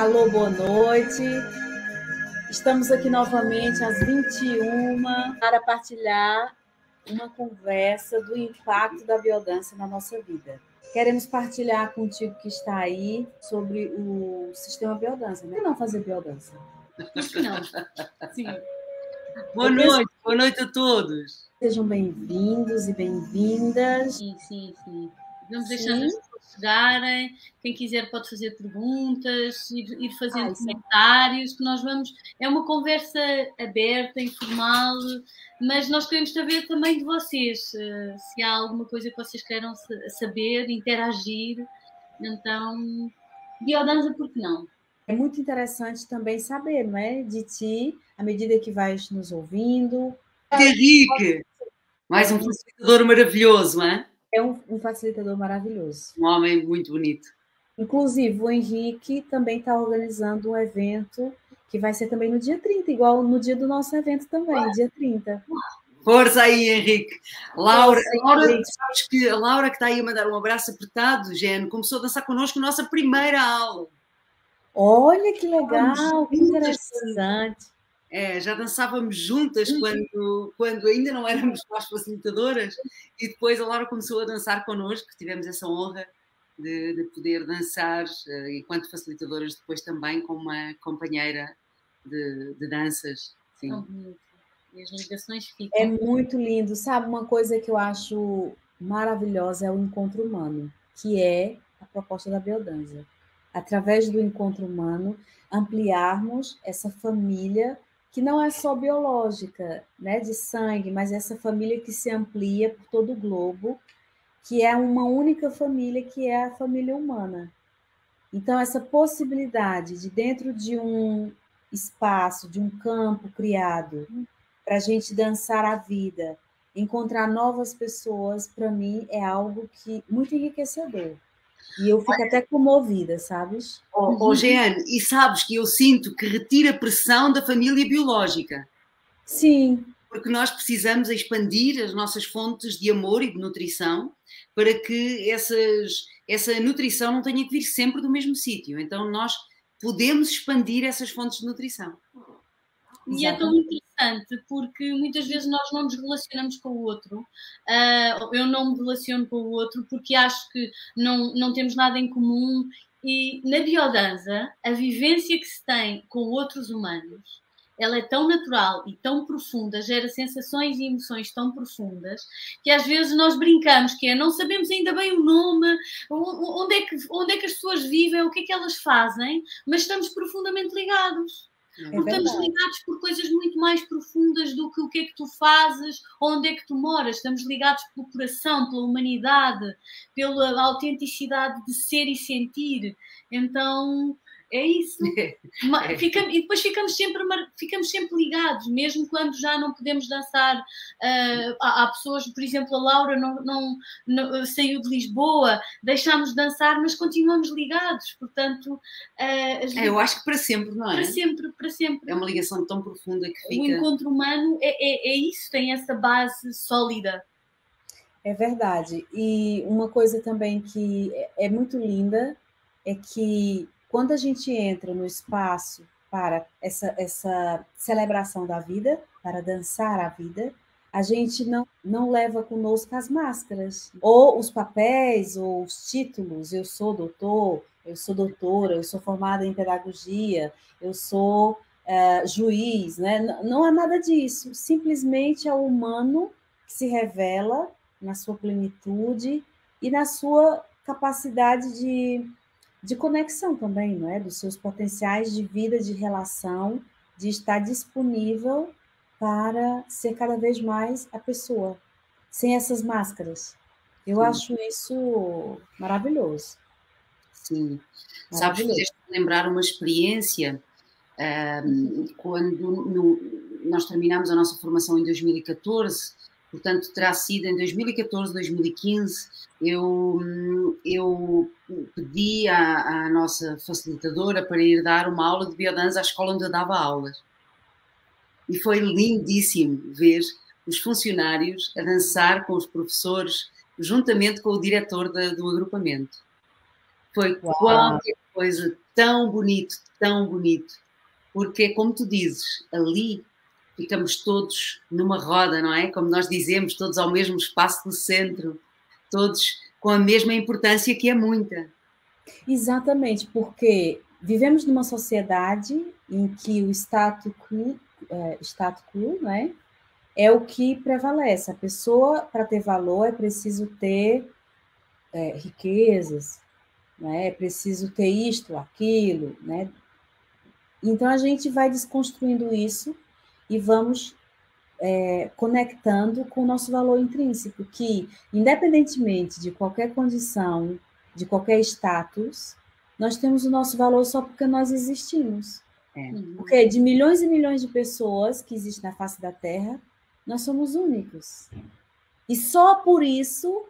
Alô, boa noite. Estamos aqui novamente às 21 para partilhar uma conversa do impacto da biodança na nossa vida. Queremos partilhar contigo que está aí sobre o sistema biodança. Por que não fazer biodança? Por que não? Sim. Boa noite a todos. Sejam bem-vindos e bem-vindas. Sim. Vamos deixando as pessoas chegarem. Quem quiser pode fazer perguntas, ir fazendo comentários, que nós vamos... É uma conversa aberta, informal, mas nós queremos saber também de vocês. Se há alguma coisa que vocês queiram saber, interagir. Então, biodança, por que não? É muito interessante também saber, não é? De ti, à medida que vais nos ouvindo. Henrique, mais um facilitador maravilhoso, não é? É um facilitador maravilhoso. Um homem muito bonito. Inclusive, o Henrique também está organizando um evento que vai ser também no dia 30, igual no dia do nosso evento também, dia 30. Força aí, Henrique. Laura, sabes que a Laura que está aí a mandar um abraço apertado, Gene, começou a dançar connosco a nossa primeira aula. Olha que legal, que interessante. Já dançávamos juntas quando ainda não éramos nós facilitadoras, e depois a Laura começou a dançar connosco, tivemos essa honra de poder dançar enquanto facilitadoras, depois também com uma companheira de danças. Sim. E as ligações ficam. É muito lindo. Sabe, uma coisa que eu acho maravilhosa é o encontro humano, que é a proposta da biodança. Através do encontro humano, ampliarmos essa família que não é só biológica, né, de sangue, mas essa família que se amplia por todo o globo, que é uma única família, que é a família humana. Então, essa possibilidade de, dentro de um espaço, de um campo criado, para a gente dançar a vida, encontrar novas pessoas, para mim, é algo que muito enriquecedor. E eu fico até comovida, sabes? Jeane, e sabes que eu sinto que retira a pressão da família biológica. Sim. Porque nós precisamos expandir as nossas fontes de amor e de nutrição para que essa nutrição não tenha que vir sempre do mesmo sítio. Então nós podemos expandir essas fontes de nutrição. E é tão interessante porque muitas vezes nós não nos relacionamos com o outro. Eu não me relaciono com o outro porque acho que não temos nada em comum. E na biodança, a vivência que se tem com outros humanos, ela é tão natural e tão profunda, gera sensações e emoções tão profundas, que às vezes nós brincamos, que é, não sabemos ainda bem o nome, onde é que as pessoas vivem, o que é que elas fazem, mas estamos profundamente ligados. Porque estamos ligados por coisas muito mais profundas do que o que é que tu fazes, onde é que tu moras. Estamos ligados pelo coração, pela humanidade, pela autenticidade de ser e sentir. Então, é isso. E depois ficamos sempre ligados, mesmo quando já não podemos dançar. Há pessoas, por exemplo, a Laura não saiu de Lisboa, deixámos de dançar, mas continuamos ligados. Portanto, eu acho que para sempre, não é? Para sempre. É uma ligação tão profunda que fica... O encontro humano é isso, tem essa base sólida. É verdade. E uma coisa também que é muito linda é que quando a gente entra no espaço para essa celebração da vida, para dançar a vida, a gente não leva conosco as máscaras, ou os papéis, ou os títulos. Eu sou doutor, eu sou doutora, eu sou formada em pedagogia, eu sou juiz, né? Não há nada disso. Simplesmente é o humano que se revela na sua plenitude e na sua capacidade de conexão também, não é? Dos seus potenciais de vida, de relação, de estar disponível para ser cada vez mais a pessoa, sem essas máscaras. Eu acho isso maravilhoso. Sim. Sabes, fizeste-me lembrar uma experiência quando nós terminámos a nossa formação em 2014, portanto terá sido em 2014, 2015, eu pedi à nossa facilitadora para ir dar uma aula de biodança à escola onde eu dava aulas. E foi lindíssimo ver os funcionários a dançar com os professores, juntamente com o diretor do agrupamento. Foi qualquer coisa tão bonito, porque, como tu dizes, ali ficamos todos numa roda, não é? Como nós dizemos, todos ao mesmo espaço do centro, todos com a mesma importância, que é muita. Exatamente, porque vivemos numa sociedade em que o status quo, né, é o que prevalece. A pessoa, para ter valor, é preciso ter riquezas, né, é preciso ter isto, aquilo, né? Então, a gente vai desconstruindo isso e vamos conectando com o nosso valor intrínseco, que, independentemente de qualquer condição, de qualquer status, nós temos o nosso valor só porque nós existimos. Porque de milhões e milhões de pessoas que existem na face da Terra, nós somos únicos. E só por isso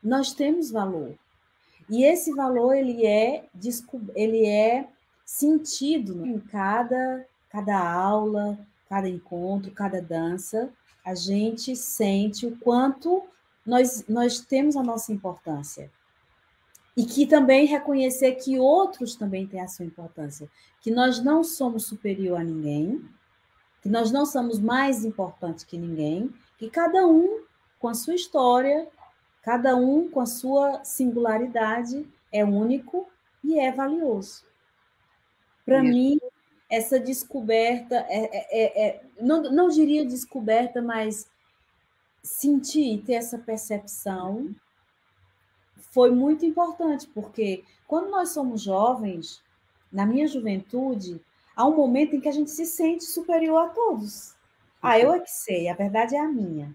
nós temos valor. E esse valor, ele é sentido em cada aula, cada encontro, cada dança. A gente sente o quanto nós temos a nossa importância. E que também reconhecer que outros também têm a sua importância. Que nós não somos superior a ninguém, que nós não somos mais importantes que ninguém, que cada um com a sua história, cada um com a sua singularidade é único e é valioso. Para mim, essa descoberta, não diria descoberta, mas sentir, ter essa percepção foi muito importante, porque quando nós somos jovens, na minha juventude, há um momento em que a gente se sente superior a todos. Eu é que sei, a verdade é a minha.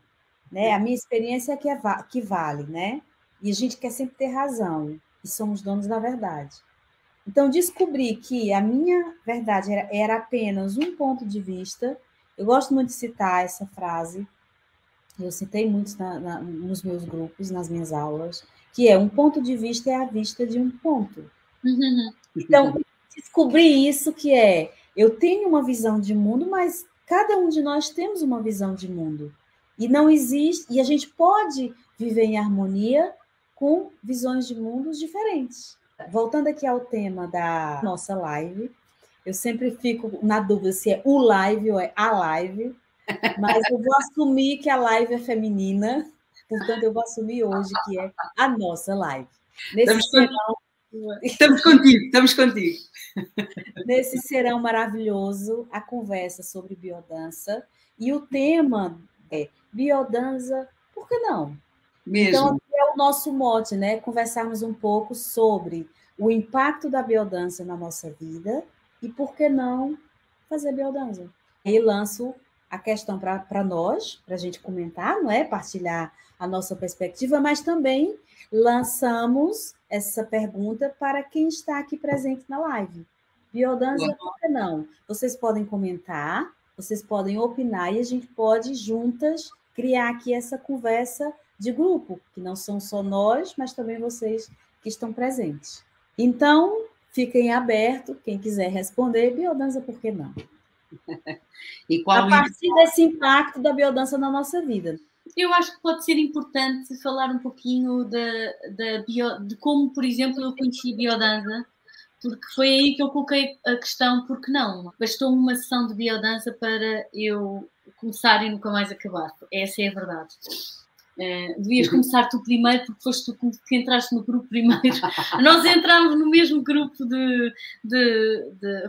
Né? A minha experiência é que vale, né? E a gente quer sempre ter razão, e somos donos da verdade. Então, descobri que a minha verdade era apenas um ponto de vista. Eu gosto muito de citar essa frase, eu citei muito nos meus grupos, nas minhas aulas, que é: um ponto de vista é a vista de um ponto. Então, descobri isso, que eu tenho uma visão de mundo, mas cada um de nós temos uma visão de mundo. E não existe, e a gente pode viver em harmonia com visões de mundos diferentes. Voltando aqui ao tema da nossa live, eu sempre fico na dúvida se é o live ou é a live, mas eu vou assumir que a live é feminina, portanto eu vou assumir hoje que é a nossa live. Estamos contigo. Nesse serão maravilhoso, a conversa sobre biodança, e o tema é biodança, por que não? Mesmo. Então, é o nosso mote, né? Conversarmos um pouco sobre o impacto da biodança na nossa vida e por que não fazer biodança. E lanço a questão para nós, para a gente comentar, não é? Partilhar a nossa perspectiva, mas também lançamos essa pergunta para quem está aqui presente na live. Biodança, por que não? Vocês podem comentar, vocês podem opinar e a gente pode, juntas, criar aqui essa conversa de grupo, que não são só nós, mas também vocês que estão presentes. Então, fiquem abertos, quem quiser responder, biodança, por que não? A partir desse impacto da biodança na nossa vida. Eu acho que pode ser importante falar um pouquinho de como, por exemplo, eu conheci a biodança, porque foi aí que eu coloquei a questão, porque não? Bastou uma sessão de biodança para eu começar e nunca mais acabar. Essa é a verdade. Devias começar tu primeiro, porque foste tu que entraste no grupo primeiro. Nós entramos no mesmo grupo de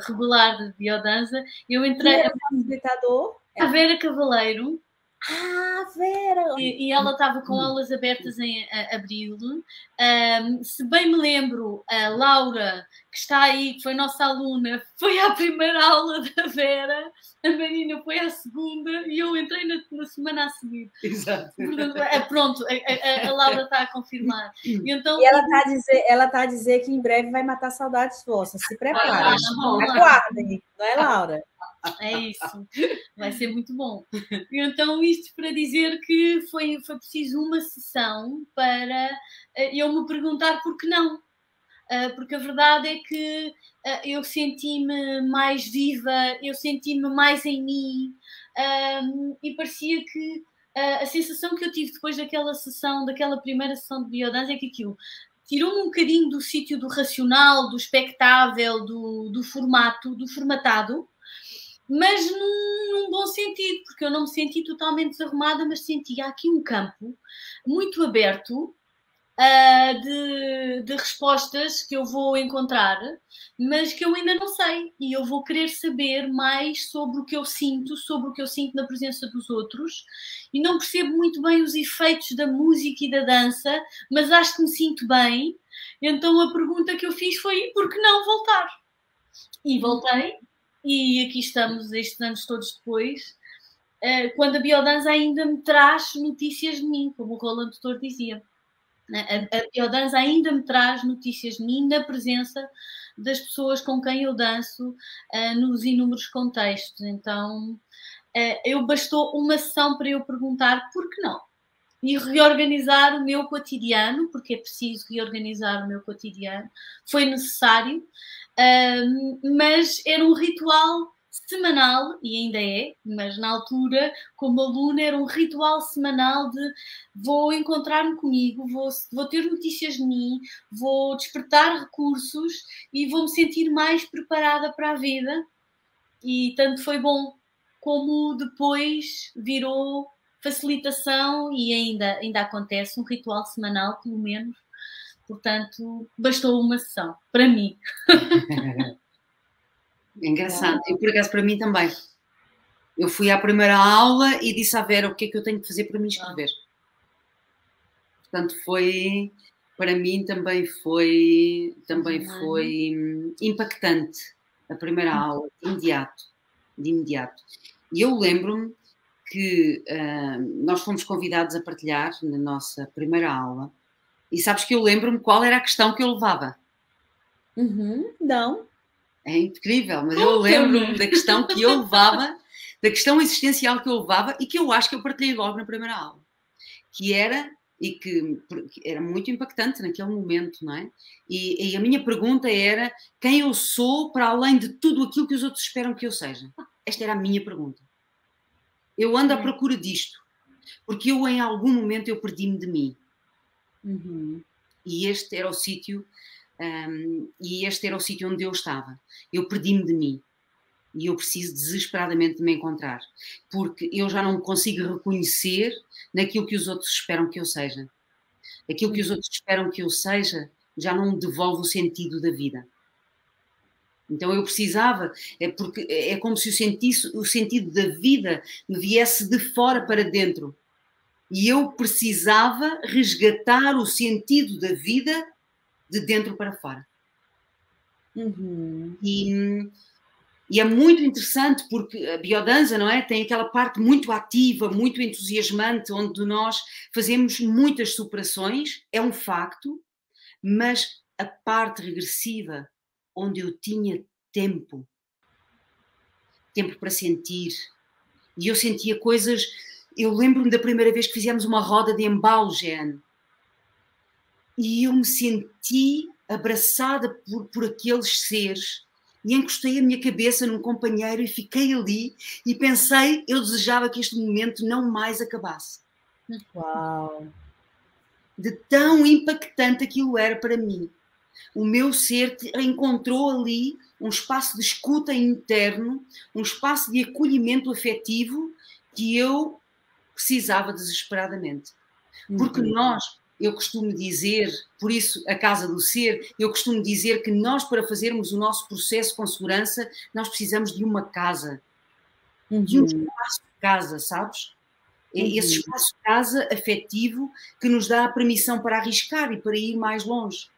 regular de biodança. Eu entrei... Quem era o facilitador? A Vera Cavaleiro. Vera! E ela estava com aulas abertas em abril. Se bem me lembro, a Laura, que está aí, que foi nossa aluna, foi à primeira aula da Vera, a Marina foi à segunda e eu entrei na semana a seguir. Exato. Portanto, pronto, a Laura está a confirmar. Então, e ela está a dizer que em breve vai matar saudades vossas. Se preparem. Aguardem, não é, Laura? É isso, vai ser muito bom. Então, isto para dizer que foi preciso uma sessão para eu me perguntar por que não. Porque a verdade é que eu senti-me mais viva, eu senti-me mais em mim, e parecia que a sensação que eu tive depois daquela primeira sessão de biodança é que aquilo tirou-me um bocadinho do sítio do racional, do espectável, do formato, do formatado, mas num bom sentido, porque eu não me senti totalmente desarrumada, mas sentia aqui um campo muito aberto de respostas que eu vou encontrar, mas que eu ainda não sei. E eu vou querer saber mais sobre o que eu sinto na presença dos outros. E não percebo muito bem os efeitos da música e da dança, mas acho que me sinto bem. Então a pergunta que eu fiz foi: por que não voltar? E voltei. E aqui estamos, estes anos todos depois, quando a biodança ainda me traz notícias de mim, como o Roland Tutor dizia. A biodança ainda me traz notícias de mim na presença das pessoas com quem eu danço nos inúmeros contextos. Então, bastou uma sessão para eu perguntar por que não? E reorganizar o meu cotidiano, porque é preciso reorganizar o meu cotidiano. Foi necessário, mas era um ritual semanal, e ainda é, mas na altura, como aluna, era um ritual semanal de vou encontrar-me comigo, vou ter notícias de mim, vou despertar recursos e vou-me sentir mais preparada para a vida. E tanto foi bom, como depois virou facilitação e ainda acontece um ritual semanal, pelo menos. Portanto, bastou uma sessão, para mim. É engraçado. E por acaso, para mim também. Eu fui à primeira aula e disse à Vera o que é que eu tenho que fazer para me inscrever. Portanto, foi... Para mim também foi impactante a primeira aula, de imediato. E eu lembro-me que nós fomos convidados a partilhar na nossa primeira aula. E sabes que eu lembro-me qual era a questão que eu levava. Não. É incrível, mas eu lembro-me da questão que eu levava, da questão existencial que eu levava e que eu acho que eu partilhei logo na primeira aula. Que era muito impactante naquele momento, não é? E a minha pergunta era quem eu sou para além de tudo aquilo que os outros esperam que eu seja. Esta era a minha pergunta. Eu ando à procura disto, porque eu em algum momento eu perdi-me de mim. E este era o sítio onde eu estava. Eu perdi-me de mim. E eu preciso desesperadamente de me encontrar. Porque eu já não me consigo reconhecer naquilo que os outros esperam que eu seja. Aquilo que os outros esperam que eu seja já não me devolve o sentido da vida. Então eu precisava, porque é como se o sentido da vida me viesse de fora para dentro. E eu precisava resgatar o sentido da vida de dentro para fora. E é muito interessante porque a biodança, não é? Tem aquela parte muito ativa, muito entusiasmante, onde nós fazemos muitas superações, é um facto, mas a parte regressiva, onde eu tinha tempo para sentir, e eu sentia coisas. Eu lembro-me da primeira vez que fizemos uma roda de embalo, Jeane, e eu me senti abraçada por aqueles seres e encostei a minha cabeça num companheiro e fiquei ali e pensei, eu desejava que este momento não mais acabasse. Uau! De tão impactante aquilo era para mim. O meu ser encontrou ali um espaço de escuta interno, um espaço de acolhimento afetivo que eu precisava desesperadamente. Porque eu costumo dizer, por isso a Casa do Ser, eu costumo dizer que nós, para fazermos o nosso processo com segurança, nós precisamos de uma casa. De um espaço de casa, sabes? Esse espaço de casa afetivo que nos dá a permissão para arriscar e para ir mais longe.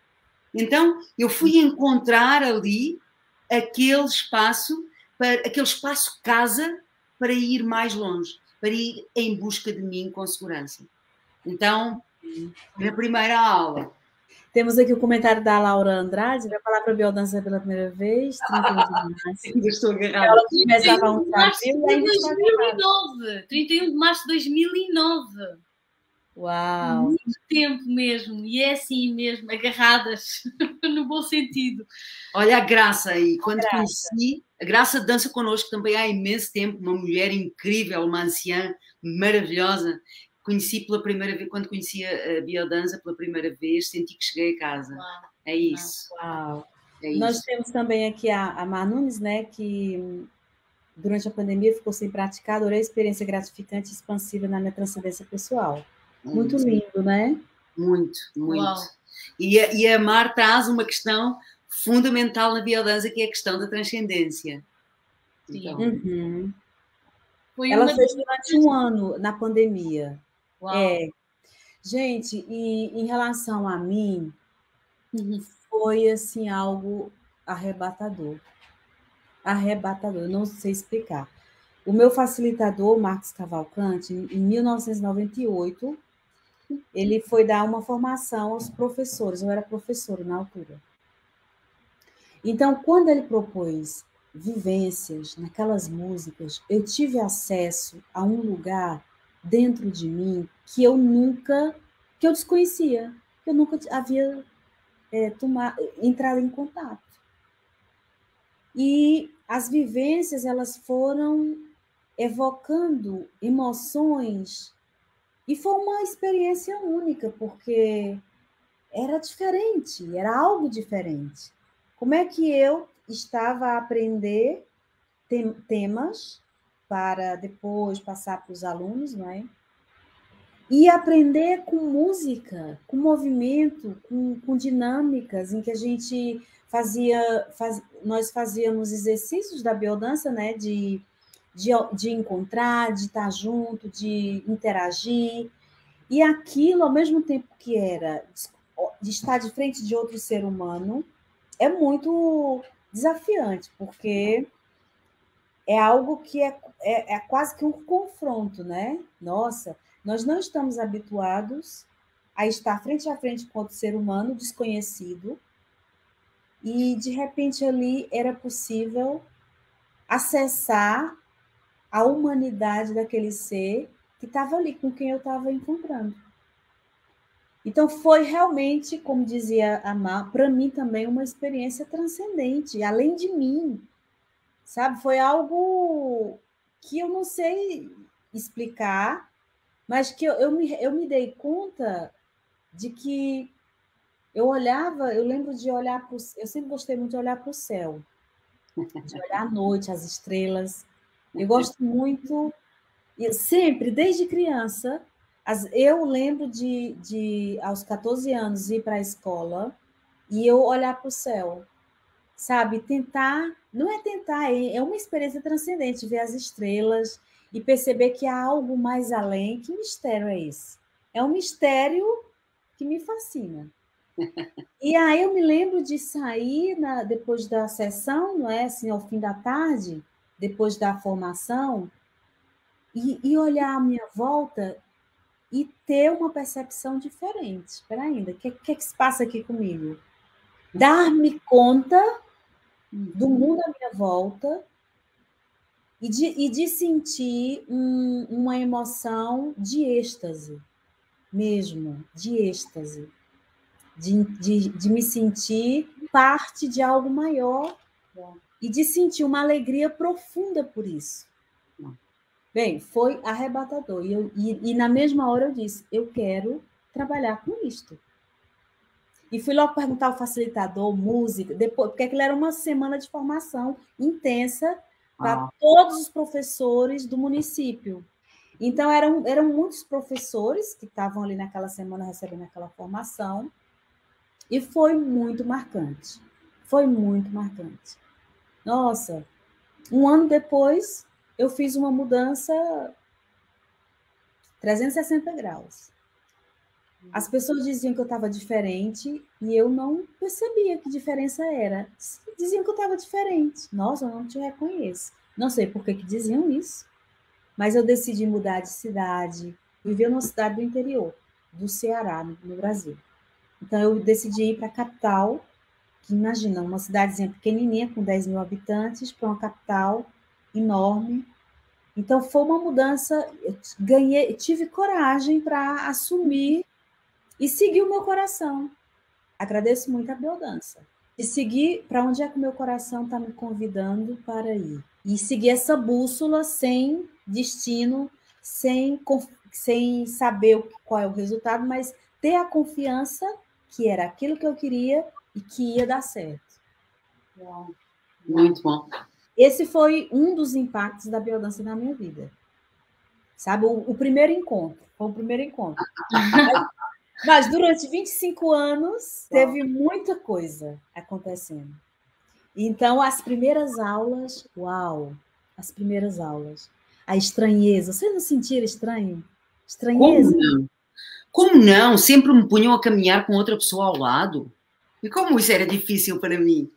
Então, eu fui encontrar ali aquele espaço casa para ir mais longe, para ir em busca de mim com segurança. Então, na primeira aula. Temos aqui o comentário da Laura Andrade, vai falar para a biodança pela primeira vez, 31 de março. Ainda estou agarrada. Ela começava um desafio e ainda está agarrada. 31 de março de 2009. Uau! Muito tempo mesmo, e é assim mesmo, agarradas, no bom sentido. Olha a Graça aí, quando conheci, a Graça dança connosco também há imenso tempo, uma mulher incrível, uma anciã maravilhosa, conheci pela primeira vez, quando conheci a biodança pela primeira vez, senti que cheguei a casa. Uau. É isso. Uau. É Nós isso. temos também aqui a Mar Nunes, né, que durante a pandemia ficou sem praticar, adorei a experiência gratificante e expansiva na minha transcendência pessoal. Muito lindo, né? Muito, muito. Uau. E a Mar traz uma questão fundamental na biodança, que é a questão da transcendência. Então, ela fez durante um ano na pandemia. Uau. Gente, e em relação a mim, foi assim algo arrebatador. Arrebatador, eu não sei explicar. O meu facilitador, Marcos Cavalcante, em 1998, ele foi dar uma formação aos professores, eu era professora na altura. Então, quando ele propôs vivências naquelas músicas, eu tive acesso a um lugar dentro de mim que eu desconhecia, que eu nunca havia entrado em contato. E as vivências, elas foram evocando emoções, e foi uma experiência única, porque era diferente, era algo diferente. Como é que eu estava a aprender temas para depois passar para os alunos, não é? E aprender com música, com movimento, com dinâmicas, em que a gente nós fazíamos exercícios da biodança, né? De encontrar, de estar junto, de interagir. E aquilo, ao mesmo tempo que era de estar de frente de outro ser humano, é muito desafiante, porque é algo que é quase que um confronto, né? Nossa, nós não estamos habituados a estar frente a frente com outro ser humano desconhecido, e de repente ali era possível acessar a humanidade daquele ser que estava ali, com quem eu estava encontrando. Então, foi realmente, como dizia a Mar, para mim também uma experiência transcendente, além de mim, sabe? Foi algo que eu não sei explicar, mas que eu me dei conta de que eu lembro de olhar para eu sempre gostei muito de olhar para o céu, de olhar à noite, as estrelas. Eu gosto muito, sempre, desde criança, eu lembro de aos 14 anos, ir para a escola e eu olhar para o céu, sabe? Tentar, não é tentar, é uma experiência transcendente, ver as estrelas e perceber que há algo mais além. Que mistério é esse? É um mistério que me fascina. E aí eu me lembro de sair depois da sessão, não é? Assim, ao fim da tarde, depois da formação, e olhar à minha volta e ter uma percepção diferente. Espera ainda, o que se passa aqui comigo? Dar-me conta do mundo à minha volta e de sentir uma emoção de êxtase mesmo, de êxtase, de me sentir parte de algo maior e de sentir uma alegria profunda por isso. Bem, foi arrebatador. E na mesma hora eu disse, eu quero trabalhar com isto. E fui logo perguntar ao facilitador, música, depois, porque aquilo era uma semana de formação intensa para todos os professores do município. Então, eram muitos professores que estavam ali naquela semana recebendo aquela formação, e foi muito marcante. Foi muito marcante. Nossa, um ano depois, eu fiz uma mudança 360 graus. As pessoas diziam que eu estava diferente e eu não percebia que diferença era. Diziam que eu estava diferente. Nossa, eu não te reconheço. Não sei por que diziam isso, mas eu decidi mudar de cidade, viver numa cidade do interior, do Ceará, no Brasil. Então, eu decidi ir para a capital, que imagina, uma cidadezinha pequenininha, com 10 mil habitantes, para uma capital enorme. Então, foi uma mudança, tive coragem para assumir e seguir o meu coração. Agradeço muito a biodança. E seguir para onde é que o meu coração está me convidando para ir. E seguir essa bússola sem destino, sem sem saber qual é o resultado, mas ter a confiança que era aquilo que eu queria e que ia dar certo. Muito bom. Esse foi um dos impactos da biodança na minha vida. Sabe, o primeiro encontro, foi o primeiro encontro. Mas durante 25 anos, teve muita coisa acontecendo. Então, as primeiras aulas, uau, as primeiras aulas. A estranheza, você não sentia estranho? Estranheza? Como não? Como não? Sempre me punham a caminhar com outra pessoa ao lado. E como isso era difícil para mim?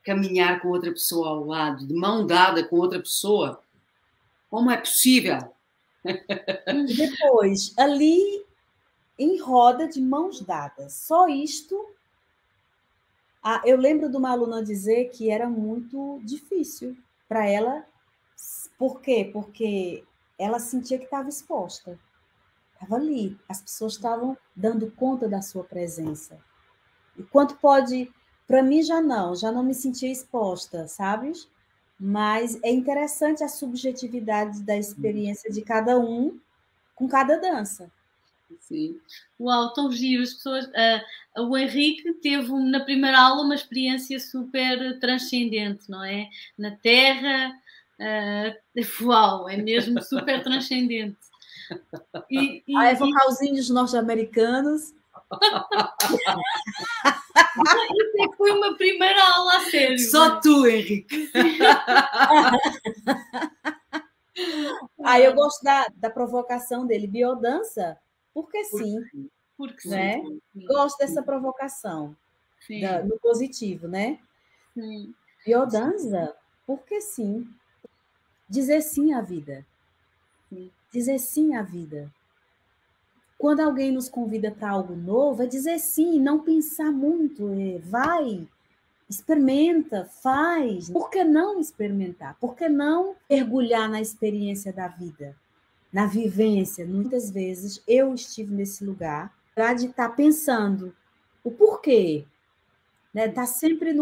Caminhar com outra pessoa ao lado, de mão dada com outra pessoa. Como é possível? E depois, ali, em roda, de mãos dadas. Só isto. Eu lembro de uma aluna dizer que era muito difícil para ela. Por quê? Porque ela sentia que estava exposta. Estava ali. As pessoas estavam dando conta da sua presença. E quanto pode... Para mim, já não me sentia exposta, sabes? Mas é interessante a subjetividade da experiência de cada um com cada dança. Sim. Uau, tão giro. As pessoas, o Henrique teve na primeira aula uma experiência super transcendente, não é? Na Terra, uau, é mesmo super transcendente. É vocalzinhos norte-americanos. Isso foi uma primeira aula a sério. Só tu, Henrique. Eu gosto da provocação dele, biodança, porque sim. Porque né? sim. Gosto dessa provocação, no positivo, né? Sim. Biodança, porque sim. Dizer sim à vida. Dizer sim à vida. Quando alguém nos convida para algo novo, é dizer sim, não pensar muito. Vai, experimenta, faz. Por que não experimentar? Por que não mergulhar na experiência da vida? Na vivência? Muitas vezes eu estive nesse lugar de estar pensando o porquê. Né? Está sempre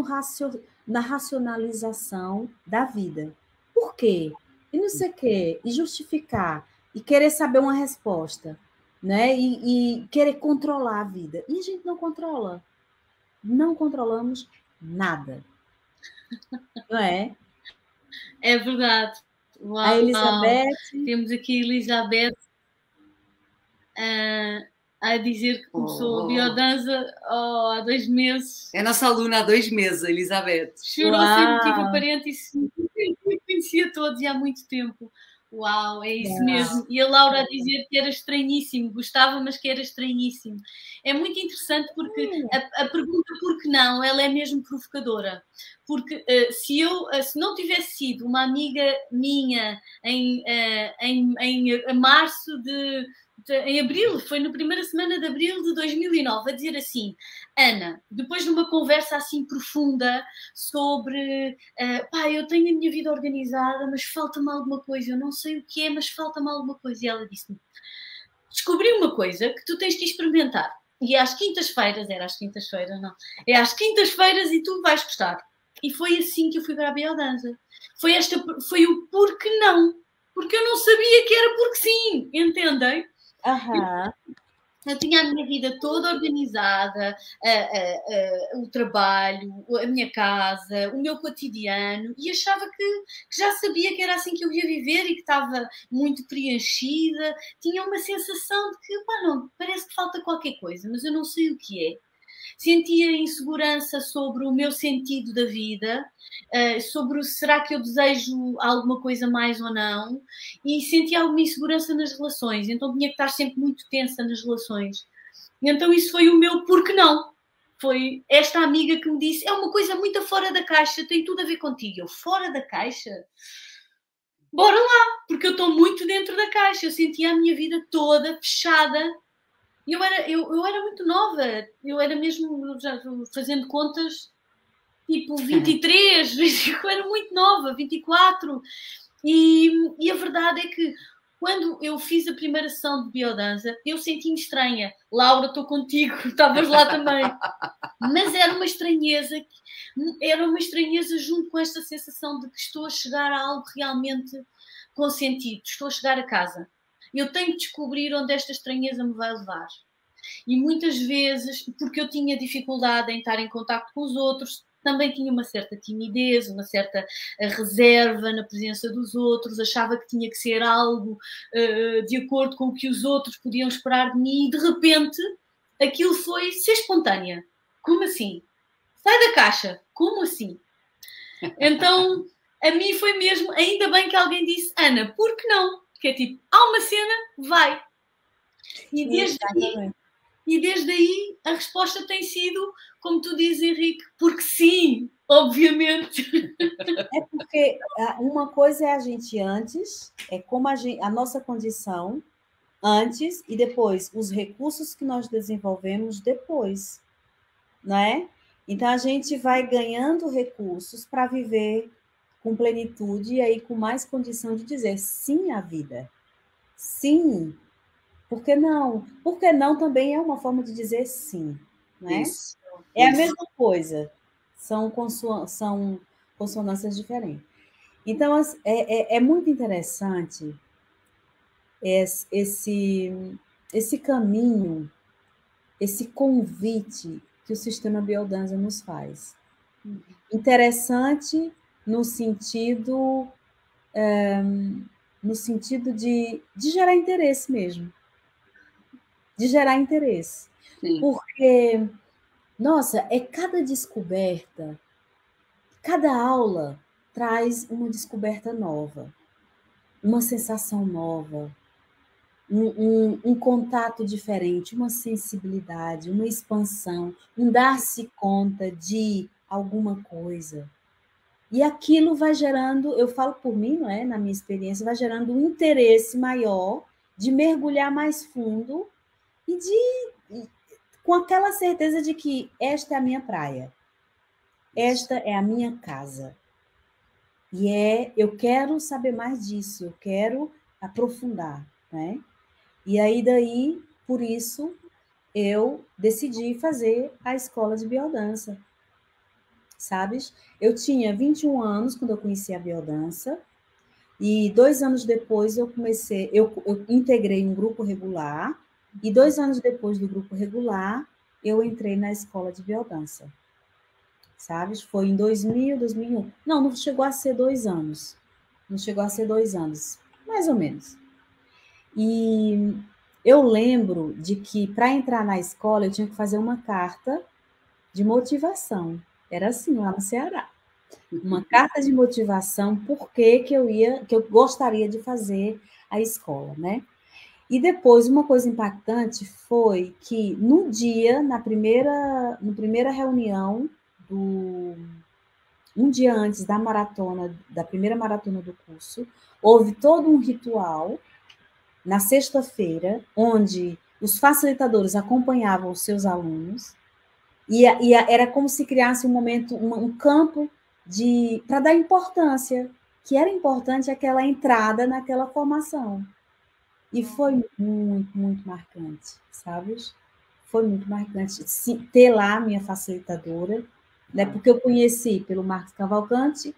na racionalização da vida. Por quê? E não sei o quê. E justificar. E querer saber uma resposta. Né? E querer controlar a vida. E a gente não controla. Não controlamos nada. Não é? É verdade. Uau. A Elizabeth... Temos aqui a Elizabeth a dizer que começou a biodança há 2 meses. É nossa aluna há 2 meses, a Elizabeth. Chorou sem motivo aparente e conhecia todos e há muito tempo. Uau, é isso mesmo. E a Laura a dizer que era estranhíssimo, gostava, mas que era estranhíssimo. É muito interessante porque a pergunta por que não, ela é mesmo provocadora. Porque se não tivesse sido uma amiga minha em março em abril, foi na primeira semana de abril de 2009, a dizer assim: Ana, depois de uma conversa assim profunda sobre eu tenho a minha vida organizada, mas falta-me alguma coisa, eu não sei o que é, mas falta-me alguma coisa. E ela disse-me: descobri uma coisa que tu tens que experimentar. E às quintas-feiras, é às quintas-feiras e tu vais gostar. E foi assim que eu fui para a biodança. Foi o porque não. Porque eu não sabia que era porque sim, entendem? Eu tinha a minha vida toda organizada, o trabalho, a minha casa, o meu cotidiano, e achava que já sabia que era assim que eu ia viver e que estava muito preenchida. Tinha uma sensação de que, não, parece que falta qualquer coisa, mas eu não sei o que é. Sentia insegurança sobre o meu sentido da vida, sobre será que eu desejo alguma coisa mais ou não, e sentia alguma insegurança nas relações, então tinha que estar sempre muito tensa nas relações. E então isso foi o meu porque não. Foi esta amiga que me disse: é uma coisa muito fora da caixa, tem tudo a ver contigo. Eu, fora da caixa? Bora lá, porque eu estou muito dentro da caixa. Eu sentia a minha vida toda fechada. Eu era muito nova, eu era mesmo, já fazendo contas, tipo 23, eu era muito nova, 24. E a verdade é que quando eu fiz a primeira sessão de biodança, eu senti-me estranha. Laura, estou contigo, estavas lá também. Mas era uma estranheza junto com esta sensação de que estou a chegar a algo realmente com sentido, estou a chegar a casa. eu tenho que descobrir onde esta estranheza me vai levar. E muitas vezes, porque eu tinha dificuldade em estar em contacto com os outros, também tinha uma certa timidez, uma certa reserva na presença dos outros, achava que tinha que ser algo de acordo com o que os outros podiam esperar de mim, e de repente aquilo foi ser espontânea. Como assim? Sai da caixa. Como assim? Então, a mim foi mesmo, ainda bem que alguém disse, Ana, por que não? Que é tipo, há uma cena, vai. E desde aí a resposta tem sido, como tu dizes, Henrique, porque sim, obviamente. É porque uma coisa é a gente antes, é como a nossa condição antes e depois, os recursos que nós desenvolvemos depois, não é? Então, a gente vai ganhando recursos para viver com plenitude e aí com mais condição de dizer sim à vida. Sim. Por que não? Por que não também é uma forma de dizer sim, né? Isso. É a mesma coisa. São consonâncias diferentes. Então, é muito interessante esse caminho, esse convite que o sistema biodança nos faz. Interessante no sentido de gerar interesse mesmo. De gerar interesse. Sim. Porque, nossa, é cada descoberta, cada aula traz uma descoberta nova, uma sensação nova, um contato diferente, uma sensibilidade, uma expansão, um dar-se conta de alguma coisa. E aquilo vai gerando, eu falo por mim, não é? Na minha experiência, vai gerando um interesse maior de mergulhar mais fundo e com aquela certeza de que esta é a minha praia, esta é a minha casa. E eu quero saber mais disso, eu quero aprofundar, né? E aí, daí, por isso, eu decidi fazer a escola de biodança, sabes? Eu tinha 21 anos quando eu conheci a biodança, e 2 anos depois eu integrei um grupo regular, e 2 anos depois do grupo regular, eu entrei na escola de biodança, sabes? Foi em 2001. Não chegou a ser 2 anos. Não chegou a ser 2 anos, mais ou menos. E eu lembro de que, para entrar na escola, eu tinha que fazer uma carta de motivação. Era assim, lá no Ceará. Uma carta de motivação, por que eu gostaria de fazer a escola, né? E depois, uma coisa impactante foi que, na primeira reunião, um dia antes da primeira maratona do curso, houve todo um ritual, na sexta-feira, onde os facilitadores acompanhavam os seus alunos, e era como se criasse um momento, um campo para dar importância, que era importante aquela entrada naquela formação. E foi muito, muito marcante, sabes? Foi muito marcante ter lá a minha facilitadora, né? Porque eu conheci pelo Marcos Cavalcante,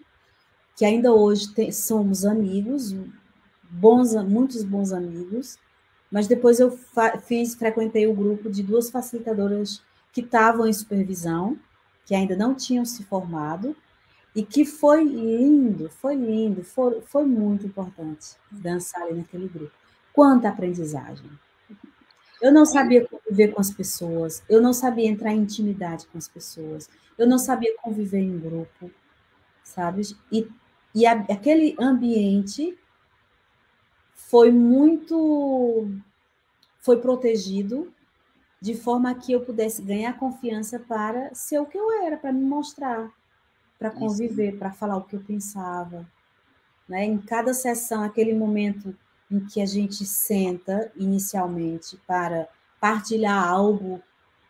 que ainda hoje somos amigos, muitos bons amigos, mas depois eu frequentei o grupo de 2 facilitadoras que estavam em supervisão, que ainda não tinham se formado, e que foi lindo, foi muito importante dançar ali naquele grupo. Quanta aprendizagem! Eu não sabia conviver com as pessoas, eu não sabia entrar em intimidade com as pessoas, eu não sabia conviver em grupo, sabes? E aquele ambiente foi protegido, de forma que eu pudesse ganhar confiança para ser o que eu era, para me mostrar, para conviver, para falar o que eu pensava. Né? Em cada sessão, aquele momento em que a gente senta inicialmente para partilhar algo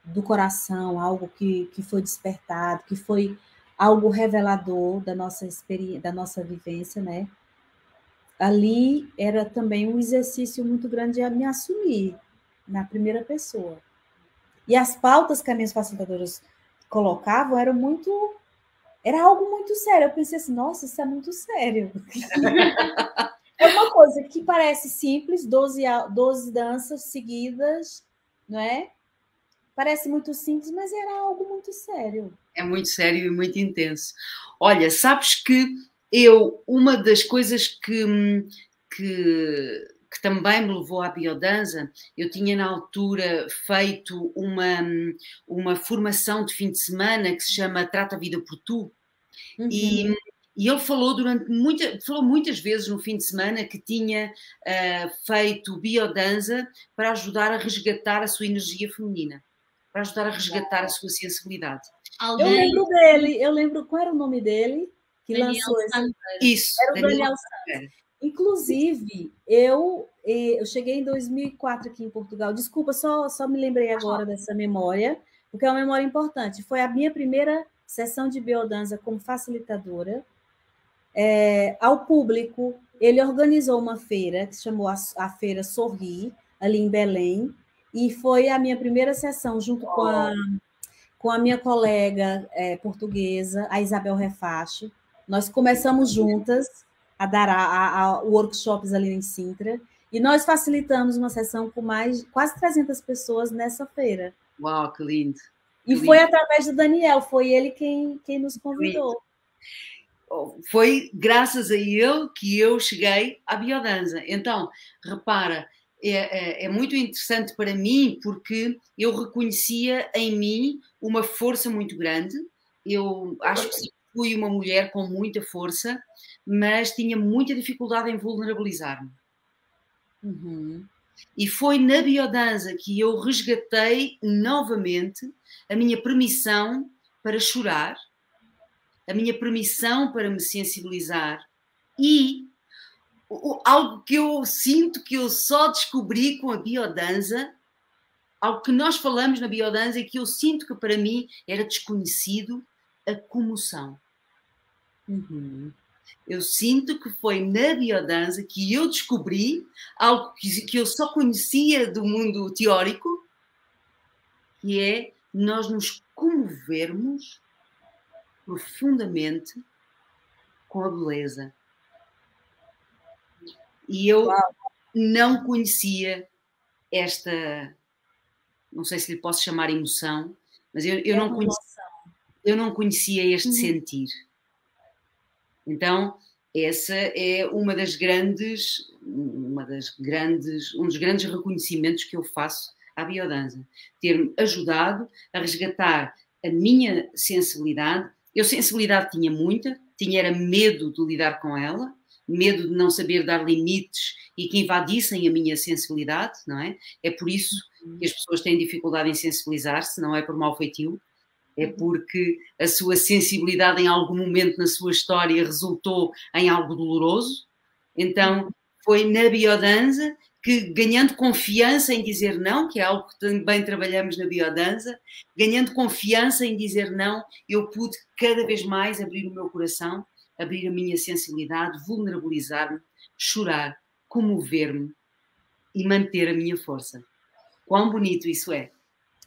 do coração, algo que foi despertado, que foi algo revelador da nossa experiência, da nossa vivência, né? Ali era também um exercício muito grande a me assumir na primeira pessoa. E as pautas que as minhas facilitadoras colocavam era algo muito sério. Eu pensei assim, nossa, isso é muito sério. É uma coisa que parece simples, 12 danças seguidas, não é? Parece muito simples, mas era algo muito sério. É muito sério e muito intenso. Olha, sabes que uma das coisas que também me levou à biodança, eu tinha na altura feito uma formação de fim de semana que se chama Trata a Vida por Tu. Uhum. E ele falou muitas vezes no fim de semana que tinha feito biodança para ajudar a resgatar a sua energia feminina, para ajudar a resgatar a sua sensibilidade. Eu lembro dele, qual era o nome dele que Daniel lançou esse? Isso, era o Daniel Santos. Inclusive, eu cheguei em 2004 aqui em Portugal. Desculpa, só me lembrei agora dessa memória, porque é uma memória importante. Foi a minha primeira sessão de biodança como facilitadora. Ao público, ele organizou uma feira que se chamou a Feira Sorri, ali em Belém, e foi a minha primeira sessão junto com a minha colega portuguesa, a Isabel Refacho. Nós começamos juntas a dar workshops ali em Sintra, e nós facilitamos uma sessão com quase 300 pessoas nessa feira. Uau, que lindo! E foi através do Daniel, foi ele quem nos convidou. Foi graças a ele que eu cheguei à biodança. Então, repara, é muito interessante para mim porque eu reconhecia em mim uma força muito grande. Eu acho que fui uma mulher com muita força, mas tinha muita dificuldade em vulnerabilizar-me. Uhum. E foi na biodança que eu resgatei novamente a minha permissão para chorar, a minha permissão para me sensibilizar e algo que eu sinto que eu só descobri com a biodança, algo que nós falamos na biodança e que eu sinto que para mim era desconhecido, a comoção. Uhum. Eu sinto que foi na biodança que eu descobri algo que eu só conhecia do mundo teórico, que é nós nos comovermos profundamente com a beleza. E eu não conhecia esta, não sei se lhe posso chamar emoção, mas eu não conhecia este sentir. Então, essa é um dos grandes reconhecimentos que eu faço à biodança. Ter-me ajudado a resgatar a minha sensibilidade. Eu sensibilidade tinha muita, era medo de lidar com ela, medo de não saber dar limites e que invadissem a minha sensibilidade, não é? É por isso que as pessoas têm dificuldade em sensibilizar-se, não é por mau feitio, é porque a sua sensibilidade em algum momento na sua história resultou em algo doloroso. Então, foi na biodança que, ganhando confiança em dizer não, que é algo que também trabalhamos na biodança, ganhando confiança em dizer não, eu pude cada vez mais abrir o meu coração, abrir a minha sensibilidade, vulnerabilizar-me, chorar, comover-me e manter a minha força. Quão bonito isso é!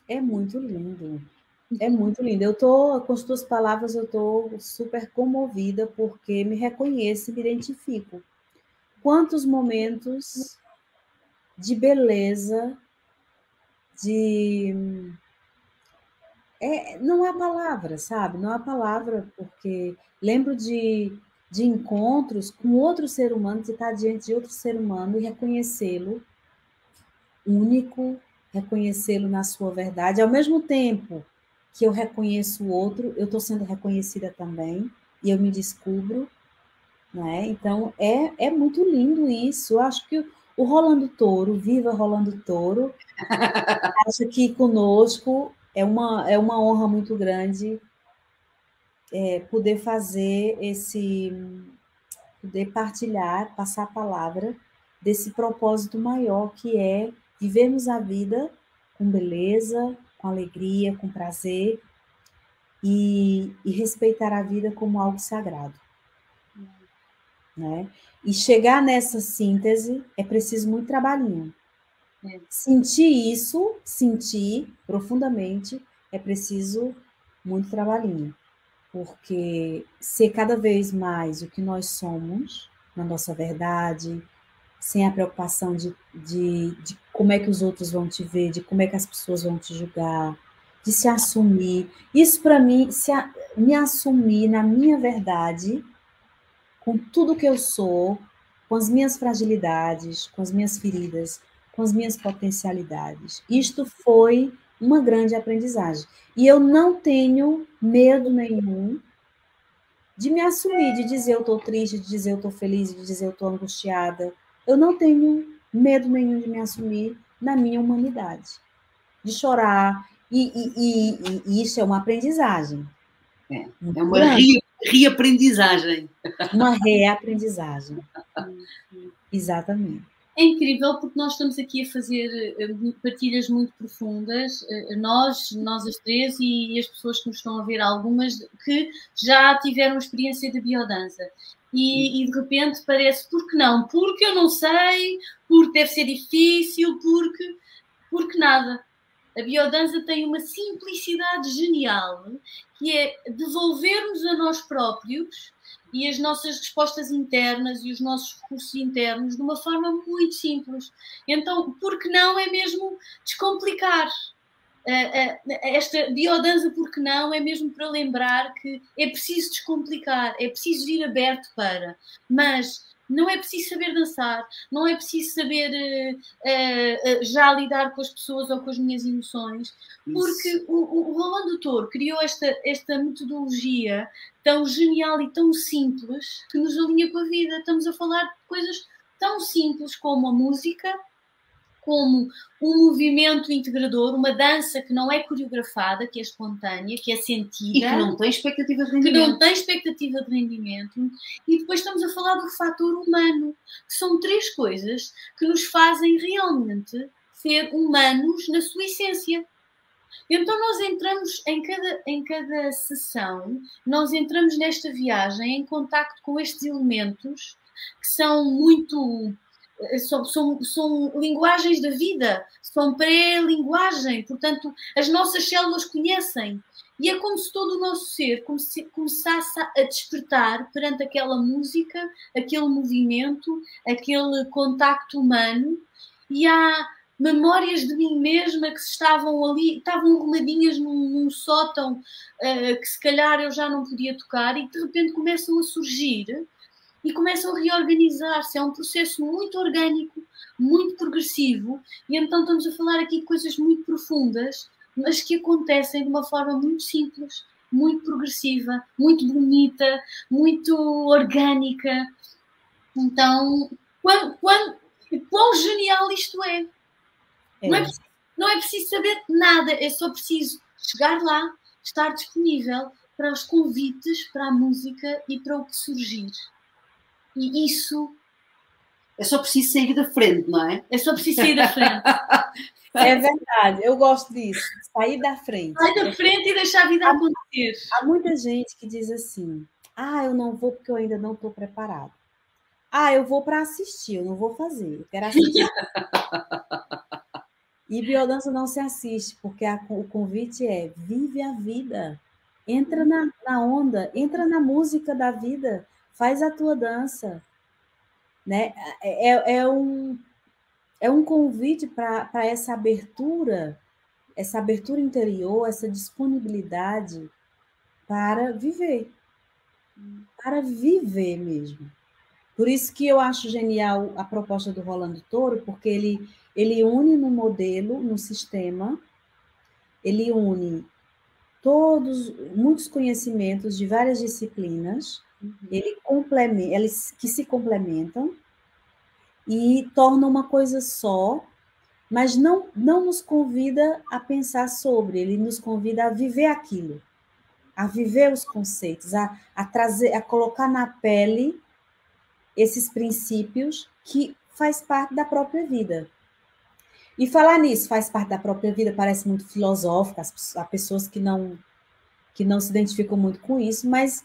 É muito lindo. É muito lindo. Eu tô, com as tuas palavras, eu estou super comovida porque me reconheço e me identifico. Quantos momentos de beleza, não há palavra, sabe? Não há palavra, porque lembro de encontros com outro ser humano, de estar diante de outro ser humano e reconhecê-lo único, reconhecê-lo na sua verdade, ao mesmo tempo que eu reconheço o outro, eu estou sendo reconhecida também, e eu me descubro, né? Então, é muito lindo isso. Eu acho que o Rolando Touro, viva Rolando Touro, acho que conosco é uma honra muito grande poder fazer poder partilhar, passar a palavra desse propósito maior que é vivermos a vida com beleza, com alegria, com prazer e respeitar a vida como algo sagrado. Né? E chegar nessa síntese é preciso muito trabalhinho. Sentir profundamente, é preciso muito trabalhinho. Porque ser cada vez mais o que nós somos na nossa verdade, sem a preocupação de como é que os outros vão te ver, de como é que as pessoas vão te julgar, de se assumir. Isso, para mim, me assumir na minha verdade, com tudo que eu sou, com as minhas fragilidades, com as minhas feridas, com as minhas potencialidades. Isto foi uma grande aprendizagem. E eu não tenho medo nenhum de me assumir, de dizer eu estou triste, de dizer eu estou feliz, de dizer eu estou angustiada. Eu não tenho medo nenhum de me assumir na minha humanidade, de chorar. E isso é uma aprendizagem. É uma reaprendizagem. Uma reaprendizagem. Exatamente. É incrível porque nós estamos aqui a fazer partilhas muito profundas, nós as três e as pessoas que nos estão a ver, algumas que já tiveram experiência de biodança. E de repente parece, por que não? Porque eu não sei, porque deve ser difícil, porque nada. A biodança tem uma simplicidade genial, que é devolvermos a nós próprios e as nossas respostas internas e os nossos recursos internos de uma forma muito simples. Então, por que não é mesmo descomplicar? Esta biodança, por que não, é mesmo para lembrar que é preciso descomplicar, é preciso vir aberto para, mas não é preciso saber dançar, não é preciso saber já lidar com as pessoas ou com as minhas emoções, porque o Rolando Touro criou esta metodologia tão genial e tão simples que nos alinha com a vida. Estamos a falar de coisas tão simples como a música, como um movimento integrador, uma dança que não é coreografada, que é espontânea, que é sentida. E que não tem expectativa de rendimento. Que não tem expectativa de rendimento. E depois estamos a falar do fator humano, que são 3 coisas que nos fazem realmente ser humanos na sua essência. Então nós entramos em cada sessão, nós entramos nesta viagem em contacto com estes elementos que são muito... São linguagens da vida, são pré-linguagem, portanto, as nossas células conhecem. E é como se todo o nosso ser começasse a despertar perante aquela música, aquele movimento, aquele contacto humano, e há memórias de mim mesma que estavam ali, estavam arrumadinhas num sótão que se calhar eu já não podia tocar e de repente começam a surgir e começam a reorganizar-se. É um processo muito orgânico, muito progressivo, e então estamos a falar aqui de coisas muito profundas, mas que acontecem de uma forma muito simples, muito progressiva, muito bonita, muito orgânica. Então, quão genial isto é! Não é preciso saber nada, é só preciso chegar lá, estar disponível para os convites, para a música e para o que surgir. E isso... É só preciso sair da frente, não é? É só preciso sair da frente. É verdade, eu gosto disso, sair da frente. Sair da frente e deixar a vida acontecer. Há muita gente que diz assim, eu não vou porque eu ainda não estou preparado. Eu vou para assistir, eu não vou fazer, eu quero assistir. E biodança não se assiste, porque o convite é vive a vida, entra na onda, entra na música da vida, faz a tua dança. Né? É um convite para essa abertura interior, essa disponibilidade para viver mesmo. Por isso que eu acho genial a proposta do Rolando Touro, porque ele une no modelo, no sistema, ele une muitos conhecimentos de várias disciplinas, eles que se complementam e tornam uma coisa só, mas não nos convida a pensar sobre, ele nos convida a viver aquilo, a viver os conceitos, a trazer, a colocar na pele esses princípios que faz parte da própria vida. E falar nisso, faz parte da própria vida, parece muito filosófico, há pessoas que não se identificam muito com isso, mas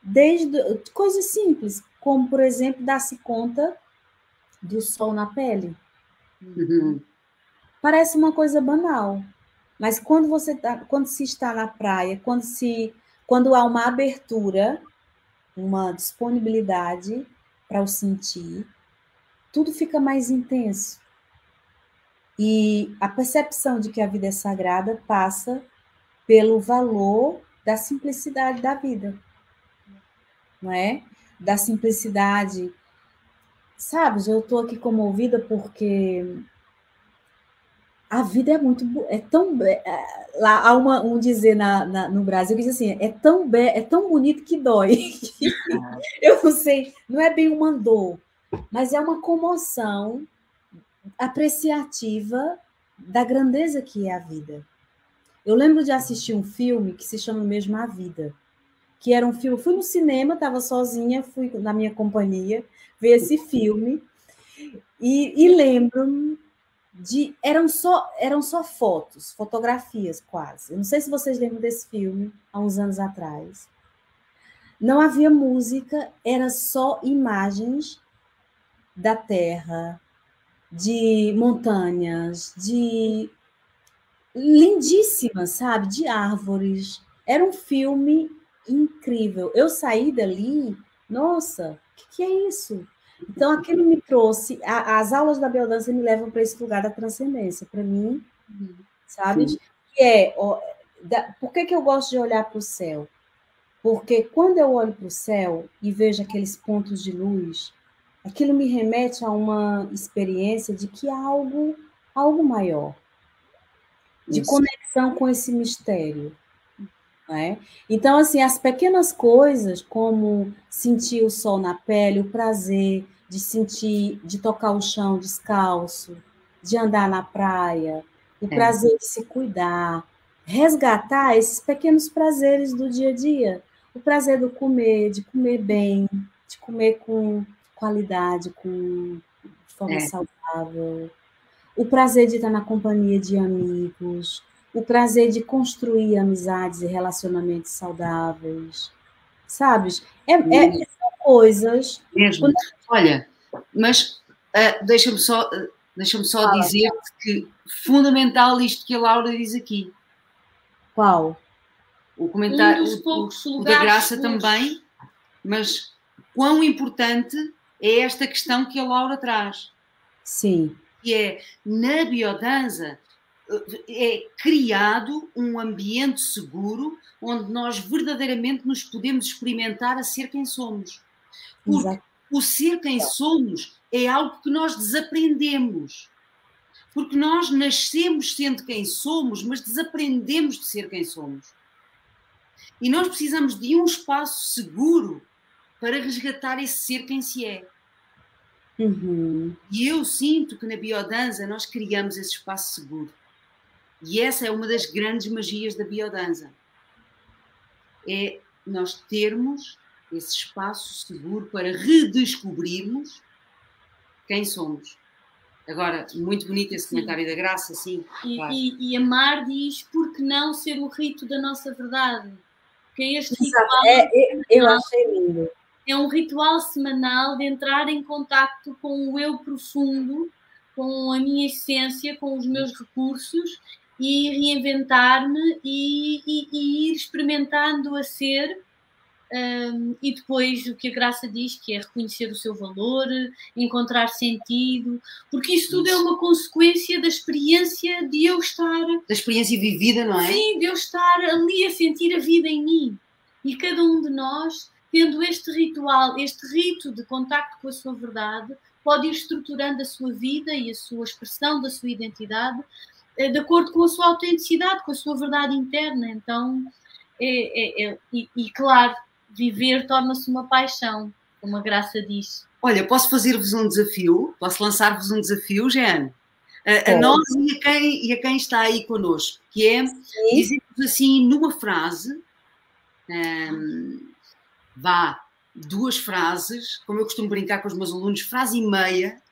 desde coisas simples, como, por exemplo, dar-se conta do sol na pele. Uhum. Parece uma coisa banal, mas quando se está na praia, quando há uma abertura, uma disponibilidade, para o sentir, tudo fica mais intenso. E a percepção de que a vida é sagrada passa pelo valor da simplicidade da vida, não é? Da simplicidade. Sabes, eu estou aqui comovida porque a vida é muito... É tão... lá há um dizer no Brasil que diz assim, é tão bonito que dói. Eu não sei, não é bem uma dor, mas é uma comoção apreciativa da grandeza que é a vida. Eu lembro de assistir um filme que se chama mesmo A Vida, que era um filme... Fui no cinema, estava sozinha, fui na minha companhia ver esse filme e lembro de... Eram só fotos, fotografias quase. Eu não sei se vocês lembram desse filme, há uns anos atrás. Não havia música, era só imagens da terra, de montanhas, de lindíssimas, sabe? De árvores. Era um filme incrível. Eu saí dali, nossa, o que é isso? Então, aquilo me trouxe... As aulas da biodança me levam para esse lugar da transcendência, para mim, sabe? Sim. Que por que eu gosto de olhar para o céu? Porque quando eu olho para o céu e vejo aqueles pontos de luz, aquilo me remete a uma experiência de que há algo maior, de conexão com esse mistério. Não é? Então, assim, as pequenas coisas, como sentir o sol na pele, o prazer de sentir, de tocar o chão descalço, de andar na praia, o prazer de se cuidar, resgatar esses pequenos prazeres do dia a dia. O prazer do comer, de comer bem, de comer com qualidade, de forma saudável. O prazer de estar na companhia de amigos, o prazer de construir amizades e relacionamentos saudáveis, sabes? São coisas... Mesmo. Olha, mas deixa-me só dizer-te que fundamental isto que a Laura diz aqui. Qual? O comentário, o da Graça também, mas quão importante é esta questão que a Laura traz. Sim. Que é, na biodança, é criado um ambiente seguro onde nós verdadeiramente nos podemos experimentar a ser quem somos. Porque exato. O ser quem somos é algo que nós desaprendemos. Porque nós nascemos sendo quem somos, mas desaprendemos de ser quem somos. E nós precisamos de um espaço seguro para resgatar esse ser quem se é. Uhum. E eu sinto que na biodança nós criamos esse espaço seguro. E essa é uma das grandes magias da biodança. É nós termos esse espaço seguro para redescobrirmos quem somos. Agora, muito bonito esse comentário da Graça, sim. Claro. E a Mar diz, por que não ser o rito da nossa verdade? Porque é este ritual... eu achei lindo. É um ritual semanal de entrar em contacto com o eu profundo, com a minha essência, com os meus recursos e reinventar-me e ir experimentando a ser. E depois o que a Graça diz, que é reconhecer o seu valor, encontrar sentido, porque isso tudo é uma consequência da experiência de eu estar... Da experiência vivida, não é? Sim, de eu estar ali a sentir a vida em mim. E cada um de nós... tendo este ritual, este rito de contacto com a sua verdade, pode ir estruturando a sua vida e a sua expressão da sua identidade de acordo com a sua autenticidade, com a sua verdade interna. Então, claro, viver torna-se uma paixão, como a Graça diz. Olha, posso fazer-vos um desafio? Posso lançar-vos um desafio, Jeane? A nós e a quem está aí connosco, que é dizer-vos assim, numa frase... vá, 2 frases, como eu costumo brincar com os meus alunos, frase e meia.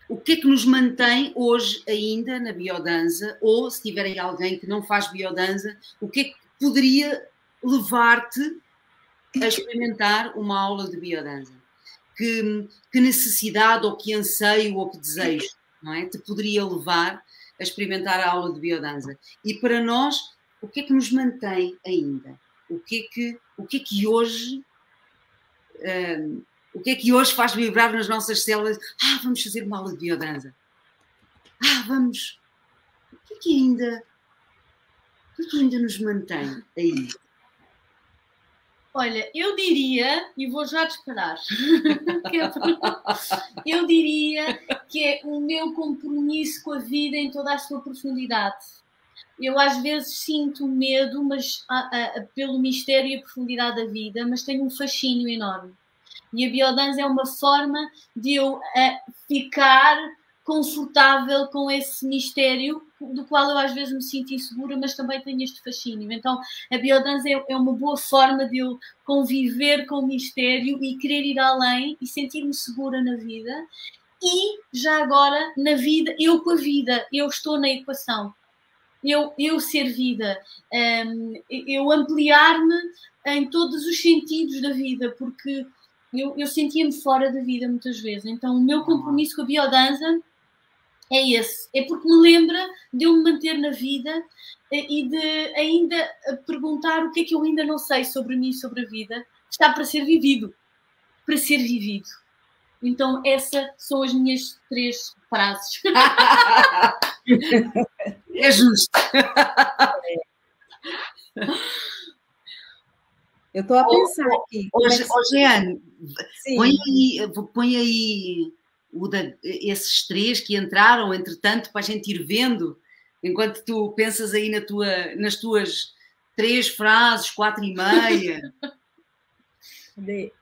O que é que nos mantém hoje ainda na biodança? Ou, se tiverem alguém que não faz biodança, o que é que poderia levar-te a experimentar uma aula de biodança? Que necessidade, ou que anseio, ou que desejo, não é? Te poderia levar a experimentar a aula de biodança? E para nós... o que é que nos mantém ainda? O que é que hoje o que é que hoje faz vibrar nas nossas células? Vamos fazer uma aula de biodança. Vamos. O que é que ainda nos mantém aí? Olha, eu diria, e vou já disparar, eu diria que é o meu compromisso com a vida em toda a sua profundidade. Eu às vezes sinto medo, mas pelo mistério e a profundidade da vida, mas tenho um fascínio enorme. E a biodança é uma forma de eu ficar confortável com esse mistério, do qual eu às vezes me sinto insegura, mas também tenho este fascínio. Então, a biodança é uma boa forma de eu conviver com o mistério e querer ir além e sentir-me segura na vida. E, já agora, na vida, eu com a vida, eu estou na equação. Eu ser vida, eu ampliar-me em todos os sentidos da vida, porque eu sentia-me fora da vida muitas vezes. Então o meu compromisso com a biodança é esse, é porque me lembra de eu me manter na vida e de ainda perguntar o que é que eu ainda não sei sobre mim e sobre a vida. Está para ser vivido, para ser vivido. Então essas são as minhas 3 frases. É justo. Eu estou a pensar aqui. Jeane, põe aí esses 3 que entraram, entretanto, para a gente ir vendo, enquanto tu pensas aí nas tuas 3 frases, 4 e meia.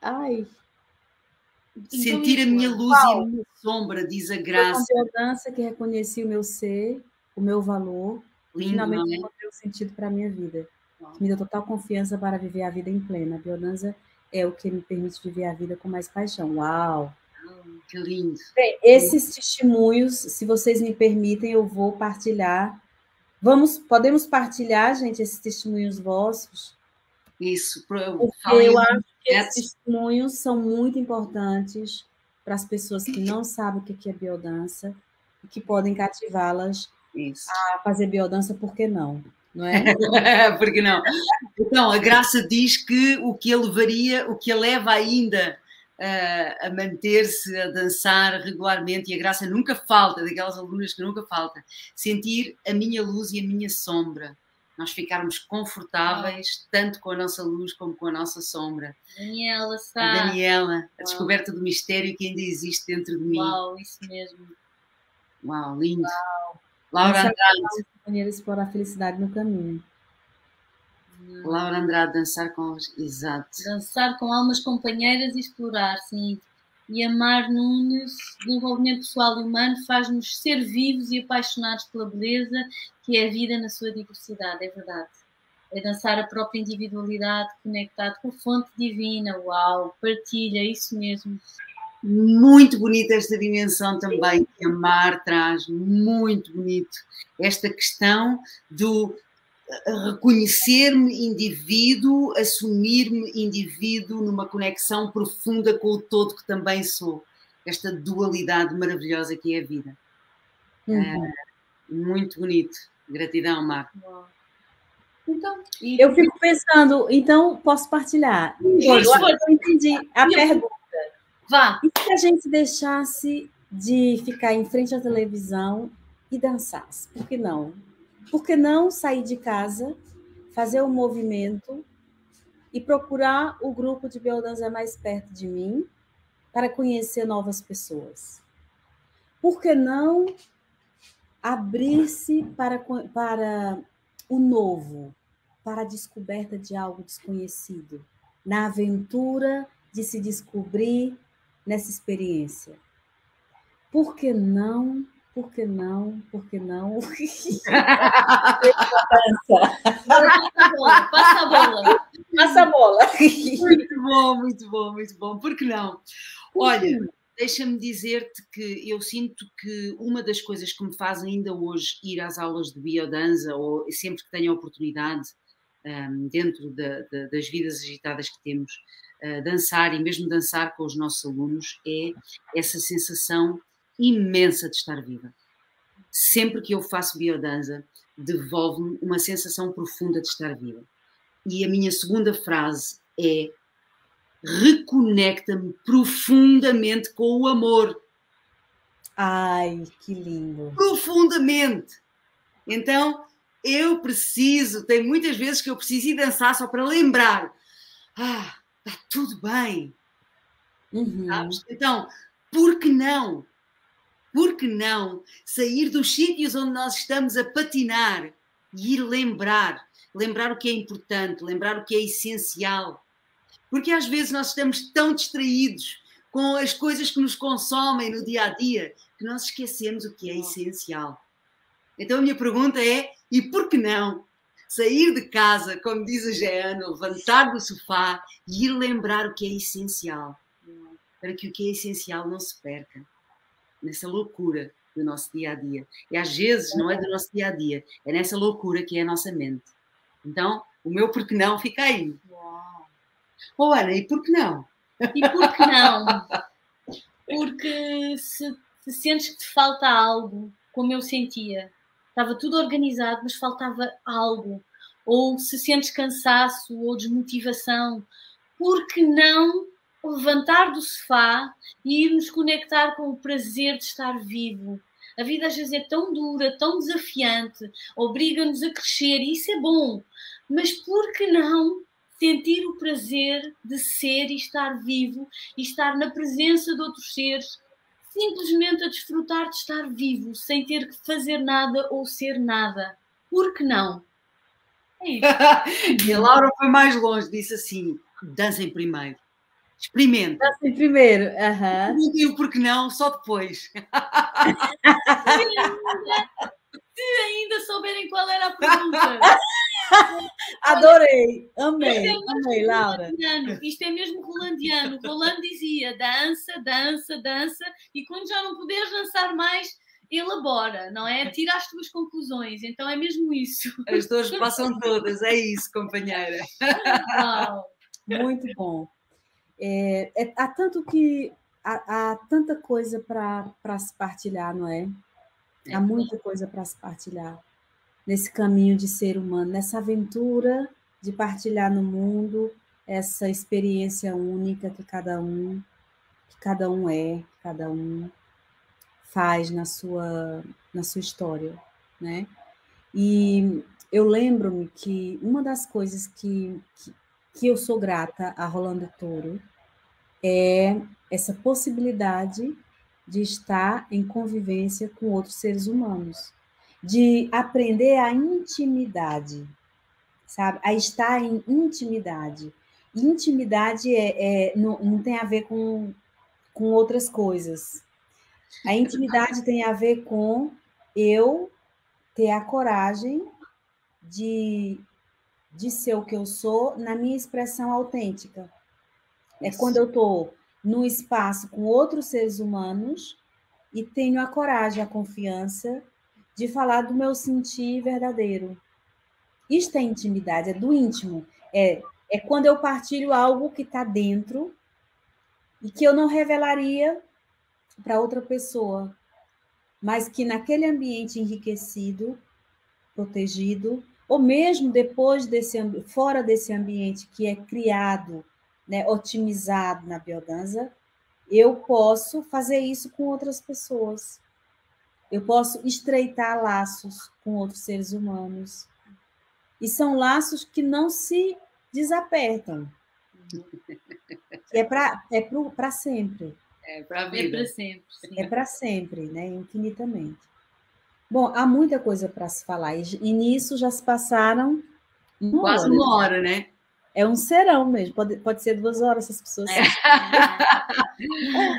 Ai. Sentir a minha luz e a minha sombra, diz a Graça. Foi uma biodança que reconheci o meu ser, o meu valor. Lindo, finalmente encontrei um sentido para a minha vida. Que me deu total confiança para viver a vida em plena. A biodança é o que me permite viver a vida com mais paixão. Uau! Que lindo! Bem, esses testemunhos, se vocês me permitem, eu vou partilhar. Podemos partilhar, gente, esses testemunhos vossos? Isso. Porque eu acho que esses testemunhos são muito importantes para as pessoas que não sabem o que é biodança e que podem cativá-las a fazer biodança, por que não? Não é? Por que não? Então, a Graça diz que o que a leva ainda a manter-se, a dançar regularmente, e a Graça nunca falta, daquelas alunas que nunca falta, sentir a minha luz e a minha sombra. Nós ficarmos confortáveis, tanto com a nossa luz como com a nossa sombra. Daniela, a descoberta do mistério que ainda existe dentro de mim. Uau, isso mesmo. Uau, lindo. Uau. Laura Andrade. Companheiras explorar a felicidade no caminho. Laura Andrade, dançar com... Exato. Dançar com almas companheiras e explorar, sim. E Amar Nunes, desenvolvimento pessoal e humano, faz-nos ser vivos e apaixonados pela beleza que é a vida na sua diversidade, é verdade. É dançar a própria individualidade, conectado com a fonte divina. Uau, partilha, isso mesmo. Muito bonita esta dimensão também que a Mar traz, muito bonito. Esta questão do reconhecer-me indivíduo, assumir-me indivíduo numa conexão profunda com o todo que também sou. Esta dualidade maravilhosa que é a vida. Muito bonito. Gratidão, Mar. Então, eu fico pensando, então posso partilhar? Eu entendi a pergunta. Vá. E se a gente deixasse de ficar em frente à televisão e dançasse? Por que não? Por que não sair de casa, fazer um movimento e procurar o grupo de biodança mais perto de mim para conhecer novas pessoas? Por que não abrir-se para o novo, para a descoberta de algo desconhecido, na aventura de se descobrir nessa experiência? Por que não? Por que não? Por que não? Passa a bola. Passa a bola. Muito bom, muito bom, muito bom. Por que não? Olha, deixa-me dizer-te que eu sinto que uma das coisas que me faz ainda hoje ir às aulas de biodança, ou sempre que tenho a oportunidade, dentro das vidas agitadas que temos, dançar e mesmo dançar com os nossos alunos, é essa sensação imensa de estar viva. Sempre que eu faço biodança, devolve-me uma sensação profunda de estar viva. E a minha segunda frase é: reconecta-me profundamente com o amor. Ai, que lindo. Profundamente. Então, eu preciso, tem muitas vezes que eu preciso ir dançar só para lembrar. Ah, está tudo bem. Sabes? Então, por que não? Por que não sair dos sítios onde nós estamos a patinar e ir lembrar o que é importante, lembrar o que é essencial? Porque às vezes nós estamos tão distraídos com as coisas que nos consomem no dia a dia que nós esquecemos o que é essencial. Então a minha pergunta é, e por que não sair de casa, como diz a Jeana, levantar do sofá e ir lembrar o que é essencial, para que o que é essencial não se perca nessa loucura do nosso dia-a-dia. E às vezes não é do nosso dia-a-dia, é nessa loucura que é a nossa mente. Então, o meu por que não fica aí. Oh, Ana, e por que não? E por que não? Porque se sentes que te falta algo, como eu sentia, estava tudo organizado, mas faltava algo, ou se sentes cansaço ou desmotivação, por que não levantar do sofá e ir nos conectar com o prazer de estar vivo? A vida às vezes é tão dura, tão desafiante, obriga-nos a crescer e isso é bom, mas por que não sentir o prazer de ser e estar vivo e estar na presença de outros seres, simplesmente a desfrutar de estar vivo, sem ter que fazer nada ou ser nada? Por que não? É isso. E a Laura foi mais longe, disse assim, dancem primeiro. Experimenta. Dancem primeiro. E o porquê não, só depois. Se ainda souberem qual era a pergunta. Adorei, amei, Laura. Isto é mesmo rolandiano. Roland dizia dança, dança, dança, e quando já não puderes dançar mais, elabora, não é? Tira as tuas conclusões. Então é mesmo isso. As dores passam todas, é isso, companheira. Uau. Muito bom. Há tanta coisa para se partilhar, não é? Há muita coisa para se partilhar nesse caminho de ser humano, nessa aventura de partilhar no mundo essa experiência única que cada um faz na sua história, né? E eu lembro-me que uma das coisas que eu sou grata a Rolando Toro é essa possibilidade de estar em convivência com outros seres humanos, de aprender a intimidade, sabe? A estar em intimidade. Intimidade não tem a ver com outras coisas. A intimidade tem a ver com eu ter a coragem de ser o que eu sou na minha expressão autêntica. É quando eu estou num espaço com outros seres humanos e tenho a coragem, a confiança de falar do meu sentir verdadeiro. Isto é intimidade, é do íntimo. É quando eu partilho algo que está dentro e que eu não revelaria para outra pessoa, mas que naquele ambiente enriquecido, protegido, ou mesmo depois fora desse ambiente que é criado, né, otimizado na biodança, eu posso fazer isso com outras pessoas. Eu posso estreitar laços com outros seres humanos. E são laços que não se desapertam. É para sempre. É para a vida. É para sempre. Sim. É para sempre, né? Infinitamente. Bom, há muita coisa para se falar. E nisso já se passaram quase uma hora, né? É um serão mesmo, pode ser 2 horas essas pessoas.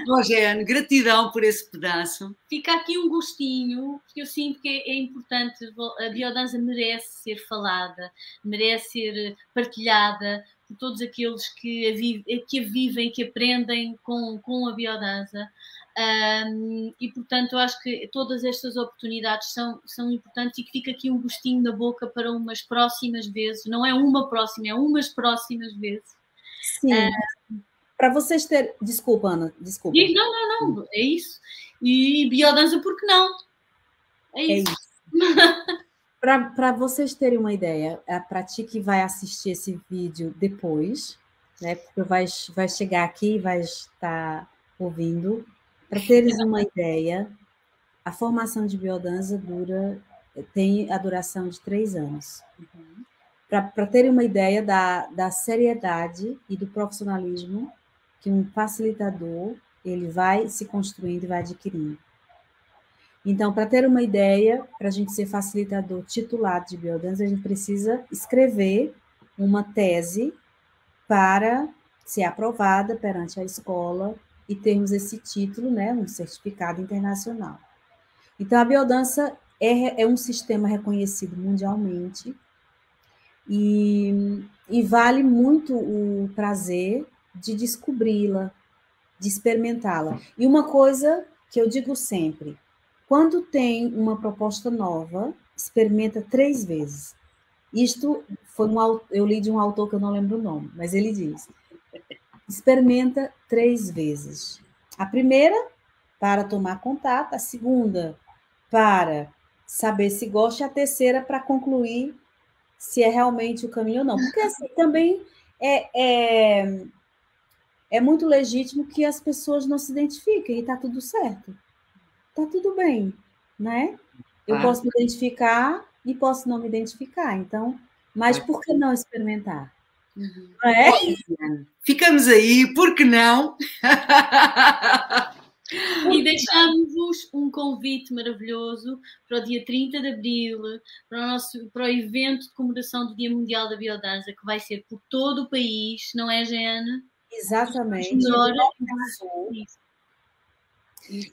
Rogério, gratidão por esse pedaço. Fica aqui um gostinho, que eu sinto que é importante. A biodança merece ser falada, merece ser partilhada por todos aqueles que a vivem, que aprendem com a biodança. E, portanto, eu acho que todas estas oportunidades são importantes e que fica aqui um gostinho na boca para umas próximas vezes. Não é uma próxima, é umas próximas vezes. Sim. Para vocês terem... Desculpa, Ana, desculpa. Não, é isso. E biodança, por que não? É isso. Para vocês terem uma ideia, para ti que vai assistir esse vídeo depois, né? Porque vai chegar aqui e vai estar ouvindo. Para teres uma ideia, a formação de biodança tem a duração de 3 anos. Para terem uma ideia da seriedade e do profissionalismo que um facilitador ele vai se construindo e vai adquirindo. Então, para ter uma ideia, para a gente ser facilitador titulado de biodança, a gente precisa escrever uma tese para ser aprovada perante a escola e termos esse título, né, um certificado internacional. Então, a biodança é um sistema reconhecido mundialmente e vale muito o prazer de descobri-la, de experimentá-la. E uma coisa que eu digo sempre, quando tem uma proposta nova, experimenta 3 vezes. Isto eu li de um autor que eu não lembro o nome, mas ele diz, experimenta 3 vezes. A primeira, para tomar contato, a segunda, para saber se gosta, e a terceira, para concluir se é realmente o caminho ou não. Porque assim, também é muito legítimo que as pessoas não se identifiquem e está tudo certo. Está tudo bem, né? Eu posso me identificar e posso não me identificar. Então, mas por que não experimentar? Não é? Ficamos aí, por que não? E deixamos-vos um convite maravilhoso para o dia 30 de Abril, para o evento de comemoração do Dia Mundial da Biodança, que vai ser por todo o país, não é, Jeane? Exatamente.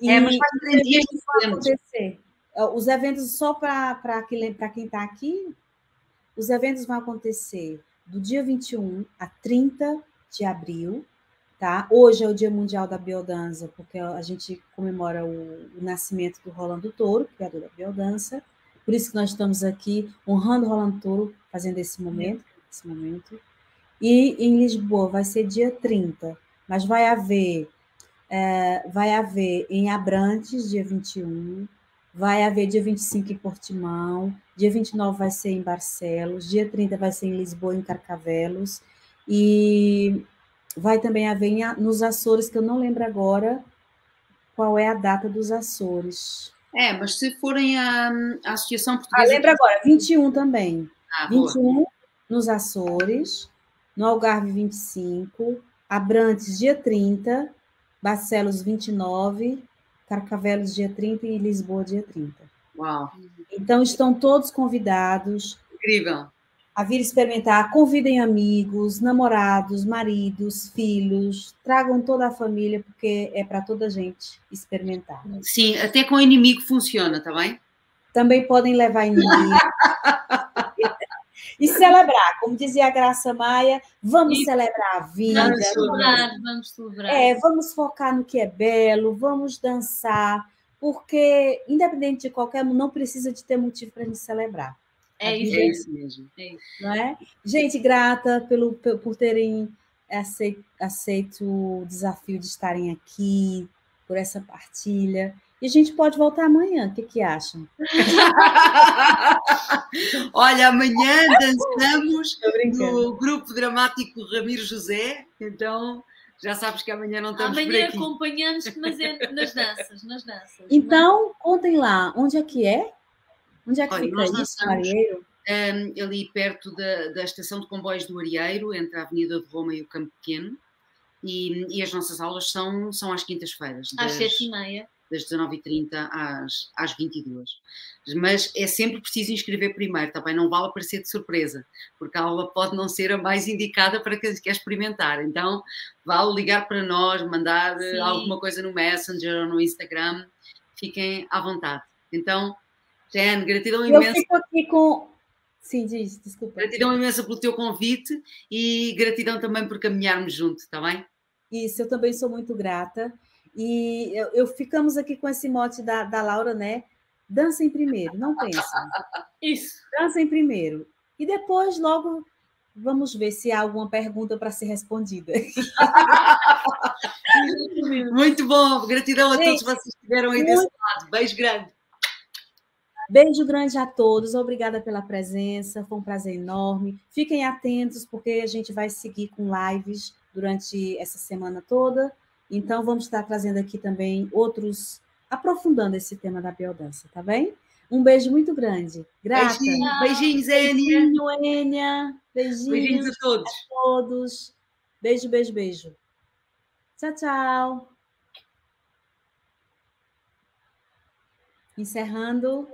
Mas vai ter dias acontecer. Os eventos, só para quem está aqui, os eventos vão acontecer do dia 21 a 30 de abril, tá? Hoje é o Dia Mundial da Biodança, porque a gente comemora o nascimento do Rolando Touro, criador da biodança. Por isso que nós estamos aqui honrando o Rolando Touro, fazendo esse momento. E em Lisboa vai ser dia 30, mas vai haver em Abrantes, dia 21, vai haver dia 25 em Portimão, dia 29 vai ser em Barcelos, dia 30 vai ser em Lisboa, em Carcavelos, e vai também haver nos Açores, que eu não lembro agora qual é a data dos Açores. Mas se forem a Associação Portuguesa... lembra agora, 21 também. 21 boa. Nos Açores, no Algarve 25, Abrantes dia 30, Barcelos 29, Carcavelos dia 30 e Lisboa dia 30. Uau! Então, estão todos convidados. Incrível! A vir experimentar. Convidem amigos, namorados, maridos, filhos. Tragam toda a família, porque é para toda a gente experimentar. Sim, até com inimigo funciona, está bem? Também podem levar inimigo. E celebrar, como dizia a Graça Maia, vamos celebrar a vida. Vamos celebrar. Vamos focar no que é belo, vamos dançar, porque, independente de qualquer, não precisa de ter motivo para a gente celebrar. É isso mesmo. Não é? Gente, grata por terem aceito o desafio de estarem aqui, por essa partilha. E a gente pode voltar amanhã, o que acham? Olha, amanhã dançamos no grupo dramático Ramiro José, então já sabes que amanhã não estamos por aqui. Amanhã acompanhamos, mas é nas danças. Então, contem lá, onde é que é? Onde é que fica isso, Arieiro? Ali perto da estação de comboios do Arieiro, entre a Avenida de Roma e o Campo Pequeno, e as nossas aulas são às quintas-feiras. Às 7h30. Das 19h30 às 22h. Mas é sempre preciso inscrever primeiro, também não vale aparecer de surpresa, porque a aula pode não ser a mais indicada para quem quer experimentar. Então, vale ligar para nós, mandar alguma coisa no Messenger ou no Instagram, fiquem à vontade. Então, Jeane, gratidão imensa. Eu fico aqui com... Sim, desculpa. Gratidão imensa pelo teu convite e gratidão também por caminharmos juntos, está bem? Isso, eu também sou muito grata. E ficamos aqui com esse mote da Laura, né? Dancem primeiro, não pensem. Isso. Dancem primeiro. E depois, logo, vamos ver se há alguma pergunta para ser respondida. Muito bom. Gratidão a todos vocês que estiveram aí desse lado. Beijo grande. Beijo grande a todos, obrigada pela presença, foi um prazer enorme. Fiquem atentos, porque a gente vai seguir com lives durante essa semana toda. Então, vamos estar trazendo aqui também outros, aprofundando esse tema da biodança, tá bem? Um beijo muito grande. Grata. Beijinhos, Enia. Beijinho, Enia. Beijinhos a todos. A todos. Beijo, beijo, beijo. Tchau, tchau. Encerrando.